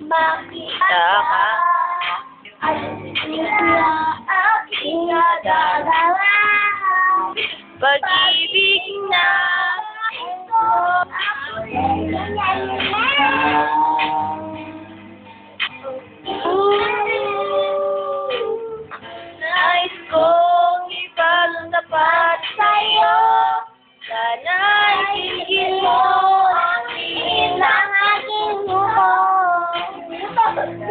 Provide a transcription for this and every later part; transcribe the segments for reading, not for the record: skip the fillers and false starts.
makita ka. At aking nagagawa. Pag-ibig na ito nais kong ipagtapat sa'yo. Sana'y tingin mo ang tingin ng aking buho.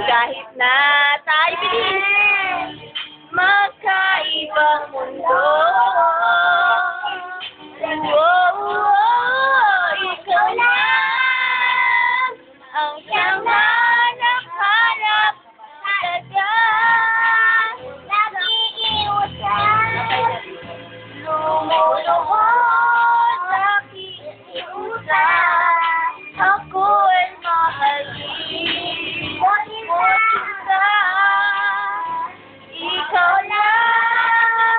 Kahit na tayo bilis magkaibang mundo. Ikaw lang ang siyang hanap-hanap talaga. Nakikiusap, lumuluhod, nakikiusap. Ako'y mahalin mo kita. Ikaw lang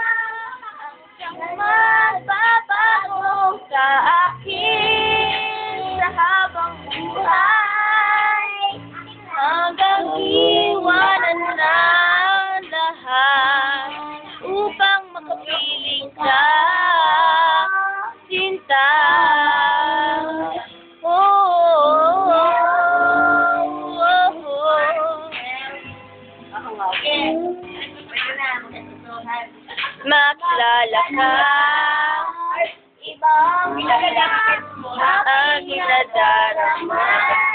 ang siyang magbabago sa akin sa habang buhay. Hanggang iwanan ng lahat upang makapiling ka, sinta. Makilala ka, ibang aking nadarama.